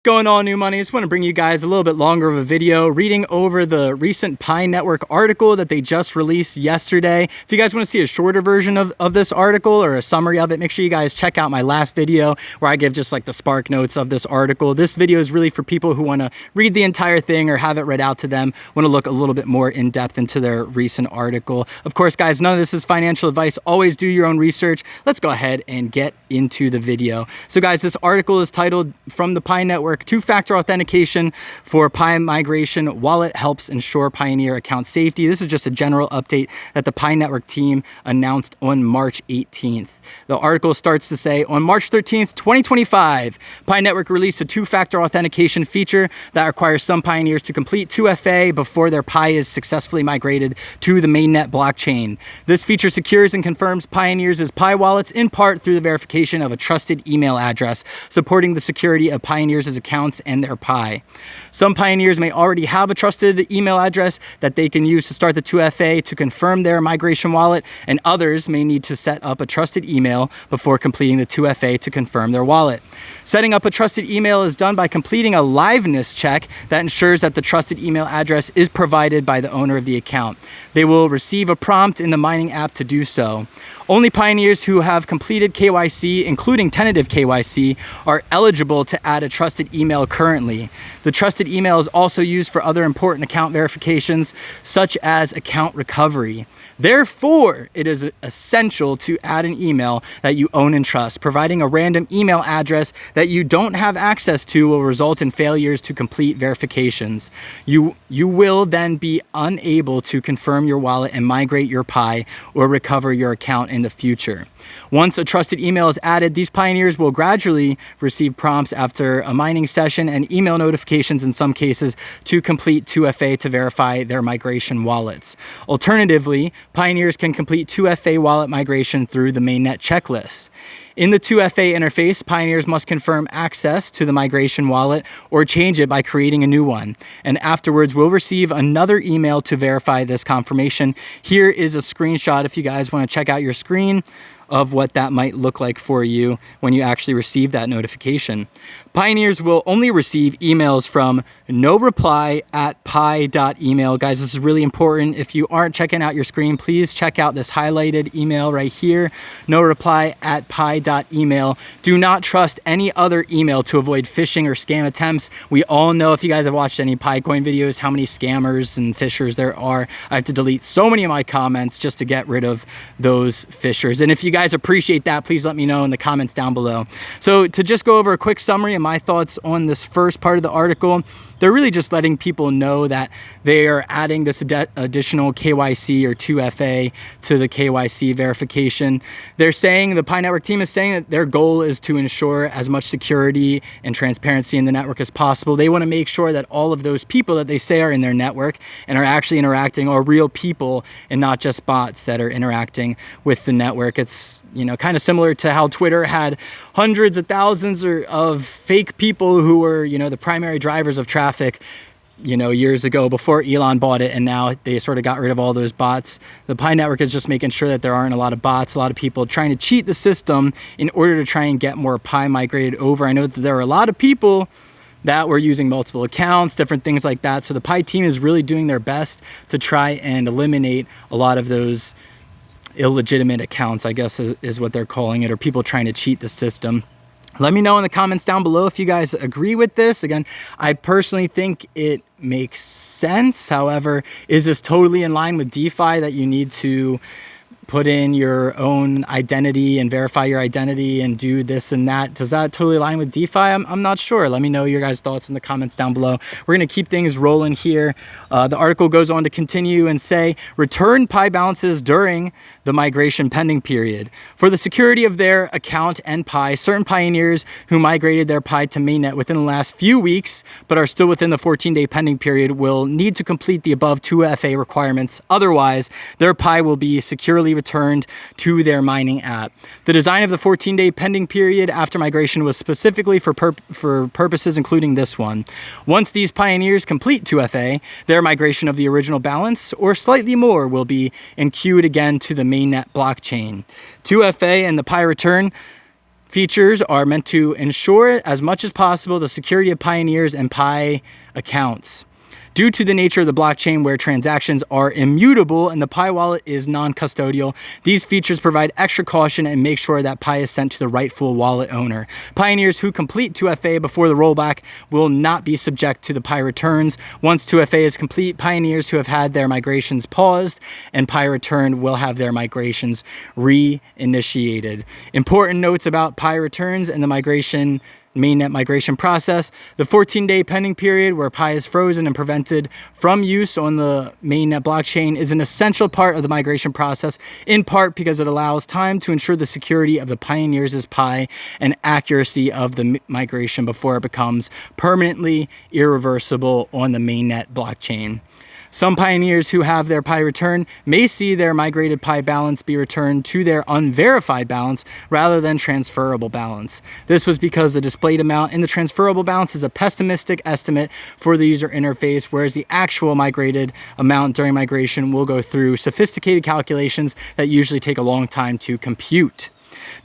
Going on, new money? I just want to bring you guys a little bit longer of a video reading over the recent Pi Network article that they just released yesterday. If you guys want to see a shorter version of this article or a summary of it, make sure you guys check out my last video where I give just like the spark notes of this article. This video is really for people who want to read the entire thing or have it read out to them, want to look a little bit more in depth into their recent article. Of course, guys, none of this is financial advice. Always do your own research. Let's go ahead and get into the video. So guys, this article is titled "From the Pi Network, Two-Factor Authentication for Pi Migration Wallet Helps Ensure Pioneer Account Safety." This is just a general update that the Pi Network team announced on March 18th. The article starts to say, on March 13th, 2025, Pi Network released a two-factor authentication feature that requires some pioneers to complete 2FA before their Pi is successfully migrated to the mainnet blockchain. This feature secures and confirms pioneers' Pi wallets in part through the verification of a trusted email address, supporting the security of pioneers' accounts and their Pi. Some pioneers may already have a trusted email address that they can use to start the 2FA to confirm their migration wallet, and others may need to set up a trusted email before completing the 2FA to confirm their wallet. Setting up a trusted email is done by completing a liveness check that ensures that the trusted email address is provided by the owner of the account. They will receive a prompt in the mining app to do so. Only pioneers who have completed KYC, including tentative KYC, are eligible to add a trusted email currently. The trusted email is also used for other important account verifications, such as account recovery. Therefore, it is essential to add an email that you own and trust. Providing a random email address that you don't have access to will result in failures to complete verifications. You will then be unable to confirm your wallet and migrate your Pi or recover your account in the future. Once a trusted email is added, these pioneers will gradually receive prompts after a mining session and email notifications in some cases to complete 2FA to verify their migration wallets. Alternatively, pioneers can complete 2FA wallet migration through the mainnet checklist. In the 2FA interface, pioneers must confirm access to the migration wallet or change it by creating a new one, and afterwards will receive another email to verify this confirmation. Here is a screenshot if you guys want to check out your screen of what that might look like for you when you actually receive that notification. Pioneers will only receive emails from noreply@pi.email. Guys, this is really important. If you aren't checking out your screen, please check out this highlighted email right here, noreply@pi.email. Do not trust any other email to avoid phishing or scam attempts. We all know, if you guys have watched any PiCoin videos, how many scammers and phishers there are. I have to delete so many of my comments just to get rid of those phishers. And if you guys appreciate that, please let me know in the comments down below. So to just go over a quick summary of my thoughts on this first part of the article, they're really just letting people know that they are adding this additional KYC or 2FA to the KYC verification. They're saying, the Pi Network team is saying that their goal is to ensure as much security and transparency in the network as possible. They want to make sure that all of those people that they say are in their network and are actually interacting are real people and not just bots that are interacting with the network. It's, you know, kind of similar to how Twitter had hundreds of thousands of fake people who were, you know, the primary drivers of traffic, you know, years ago before Elon bought it, and now they sort of got rid of all those bots. The Pi Network is just making sure that there aren't a lot of bots, a lot of people trying to cheat the system in order to try and get more Pi migrated over. I know that there are a lot of people that were using multiple accounts, different things like that. So the Pi team is really doing their best to try and eliminate a lot of those illegitimate accounts, I guess is what they're calling it, or people trying to cheat the system. Let me know in the comments down below if you guys agree with this. Again, I personally think it makes sense. However, is this totally in line with DeFi that you need to put in your own identity and verify your identity and do this and that? Does that totally align with DeFi? I'm not sure. Let me know your guys' thoughts in the comments down below. We're going to keep things rolling here. The article goes on to continue and say, return Pi balances during the migration pending period. For the security of their account and Pi, certain pioneers who migrated their Pi to mainnet within the last few weeks but are still within the 14-day pending period will need to complete the above 2FA requirements. Otherwise, their Pi will be securely returned to their mining app. The design of the 14-day pending period after migration was specifically for purposes including this one. Once these pioneers complete 2FA, their migration of the original balance or slightly more will be enqueued again to the mainnet blockchain. 2FA and the Pi return features are meant to ensure as much as possible the security of Pioneers and Pi accounts. Due to the nature of the blockchain where transactions are immutable and the Pi wallet is non-custodial, these features provide extra caution and make sure that Pi is sent to the rightful wallet owner. Pioneers who complete 2FA before the rollback will not be subject to the Pi returns. Once 2FA is complete, Pioneers who have had their migrations paused and Pi returned will have their migrations reinitiated. Important notes about Pi returns and the mainnet migration process. The 14-day pending period where Pi is frozen and prevented from use on the mainnet blockchain is an essential part of the migration process, in part because it allows time to ensure the security of the Pioneers' Pi and accuracy of the migration before it becomes permanently irreversible on the mainnet blockchain. Some Pioneers who have their Pi returned may see their migrated Pi balance be returned to their unverified balance rather than transferable balance. This was because the displayed amount in the transferable balance is a pessimistic estimate for the user interface, whereas the actual migrated amount during migration will go through sophisticated calculations that usually take a long time to compute.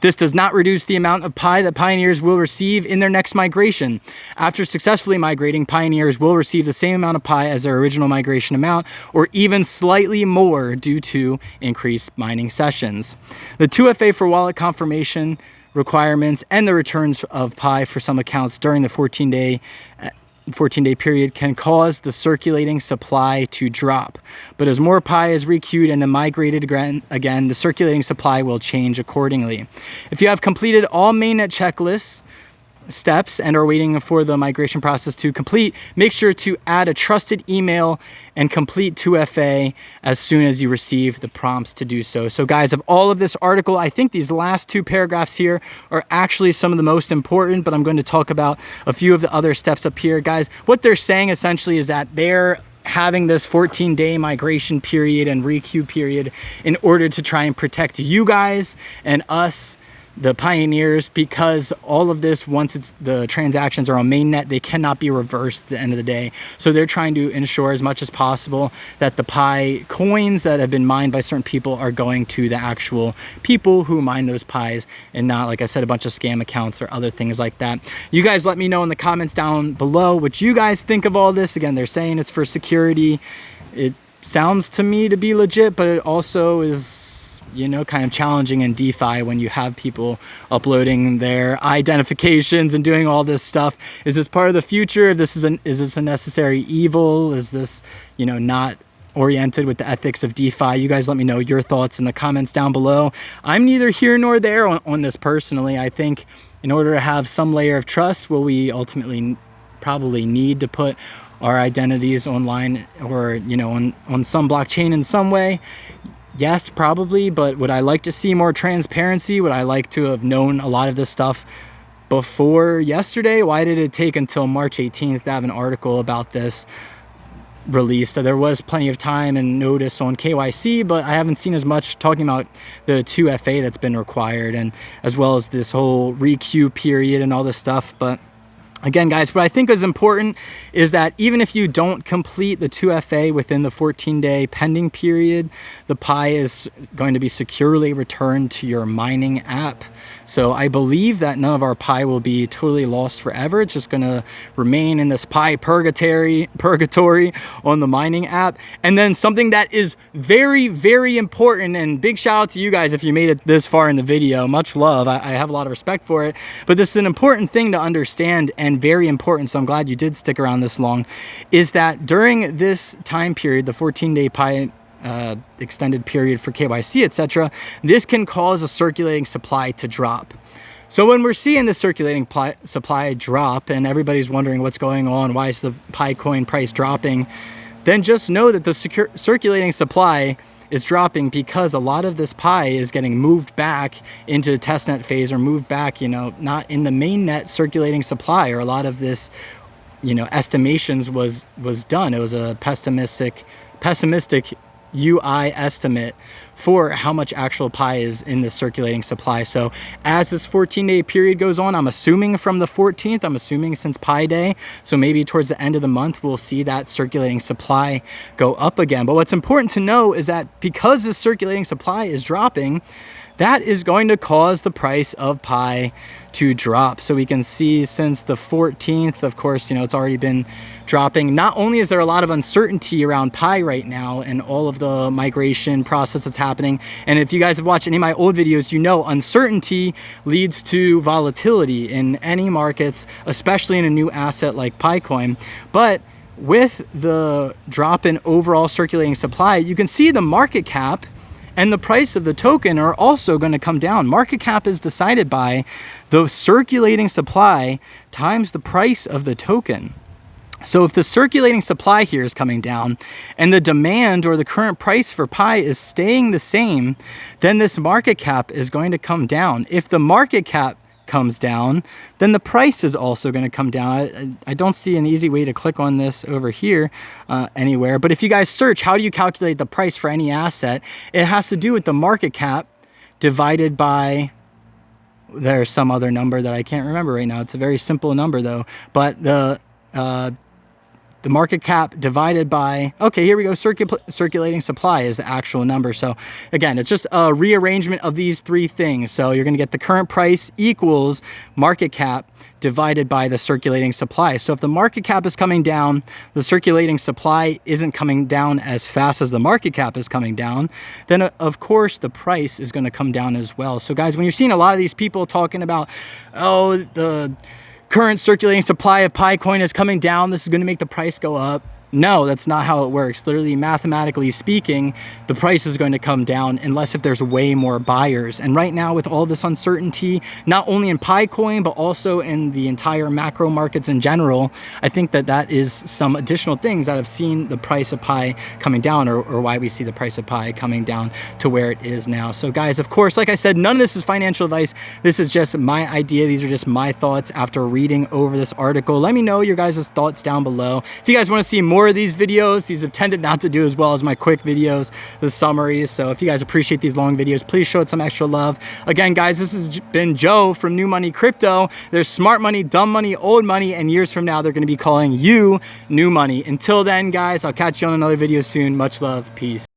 This does not reduce the amount of Pi that Pioneers will receive in their next migration. After successfully migrating, Pioneers will receive the same amount of Pi as their original migration amount, or even slightly more due to increased mining sessions. The 2FA for wallet confirmation requirements and the returns of Pi for some accounts during the 14-day period can cause the circulating supply to drop. But as more Pi is requeued and then migrated again, the circulating supply will change accordingly. If you have completed all mainnet checklists, steps, and are waiting for the migration process to complete, make sure to add a trusted email and complete 2FA as soon as you receive the prompts to do so. So guys, of all of this article, I think these last two paragraphs here are actually some of the most important, but I'm going to talk about a few of the other steps up here. Guys, what they're saying essentially is that they're having this 14-day migration period and requeue period in order to try and protect you guys and us, the Pioneers, because all of this, once the transactions are on mainnet, they cannot be reversed at the end of the day. So they're trying to ensure as much as possible that the Pi coins that have been mined by certain people are going to the actual people who mine those Pis and not, like I said, a bunch of scam accounts or other things like that. You guys let me know in the comments down below what you guys think of all this. Again, they're saying it's for security. It sounds to me to be legit, but it also is, you know, kind of challenging in DeFi when you have people uploading their identifications and doing all this stuff. Is this part of the future? Is this a necessary evil? Is this, you know, not oriented with the ethics of DeFi? You guys let me know your thoughts in the comments down below. I'm neither here nor there on this personally. I think in order to have some layer of trust, will we ultimately probably need to put our identities online or, you know, on some blockchain in some way? Yes, probably, but would I like to see more transparency? Would I like to have known a lot of this stuff before yesterday? Why did it take until March 18th to have an article about this released? There was plenty of time and notice on KYC, but I haven't seen as much talking about the 2FA that's been required, and as well as this whole requeue period and all this stuff. But again, guys, what I think is important is that even if you don't complete the 2FA within the 14-day pending period, the Pi is going to be securely returned to your mining app. So I believe that none of our Pi will be totally lost forever. It's just going to remain in this Pi purgatory on the mining app. And then something that is very, very important, and big shout out to you guys if you made it this far in the video. Much love. I have a lot of respect for it. But this is an important thing to understand, and very important, so I'm glad you did stick around this long, is that during this time period, the 14-day Pi extended period for KYC, etc., this can cause a circulating supply to drop. So when we're seeing the circulating supply drop and everybody's wondering what's going on, why is the Pi coin price dropping, then just know that the circulating supply is dropping because a lot of this Pi is getting moved back into the testnet phase, or moved back, you know, not in the mainnet circulating supply, or a lot of this, you know, estimations was done. It was a pessimistic UI estimate for how much actual Pi is in the circulating supply. So as this 14-day period goes on, I'm assuming from the 14th, I'm assuming since Pi Day, so maybe towards the end of the month, we'll see that circulating supply go up again. But what's important to know is that because this circulating supply is dropping, that is going to cause the price of Pi to drop. So we can see since the 14th, of course, you know, it's already been dropping. Not only is there a lot of uncertainty around Pi right now and all of the migration process that's happening, and if you guys have watched any of my old videos, you know uncertainty leads to volatility in any markets, especially in a new asset like Pi coin. But with the drop in overall circulating supply, you can see the market cap and the price of the token are also going to come down. Market cap is decided by the circulating supply times the price of the token. So if the circulating supply here is coming down and the demand or the current price for Pi is staying the same, then this market cap is going to come down. If the market cap comes down, then the price is also going to come down. I don't see an easy way to click on this over here anywhere, but if you guys search how do you calculate the price for any asset, it has to do with the market cap divided by, there's some other number that I can't remember right now. It's a very simple number though, but the market cap divided by, okay, here we go, circulating supply is the actual number. So again, it's just a rearrangement of these three things. So you're going to get the current price equals market cap divided by the circulating supply. So if the market cap is coming down, the circulating supply isn't coming down as fast as the market cap is coming down, then of course the price is going to come down as well. So guys, when you're seeing a lot of these people talking about, oh, the current circulating supply of Pi coin is coming down, this is going to make the price go up. No, that's not how it works. Literally, mathematically speaking, the price is going to come down unless if there's way more buyers. And right now with all this uncertainty, not only in Pi coin, but also in the entire macro markets in general, I think that that is some additional things that have seen the price of Pi coming down, or why we see the price of Pi coming down to where it is now. So guys, of course, like I said, none of this is financial advice. This is just my idea. These are just my thoughts after reading over this article. Let me know your guys' thoughts down below. If you guys want to see more of these videos, these have tended not to do as well as my quick videos, the summaries. So if you guys appreciate these long videos, please show it some extra love. Again, guys, this has been Joe from New Money Crypto. There's smart money, dumb money, old money, and years from now, they're going to be calling you new money. Until then, guys, I'll catch you on another video soon. Much love. Peace.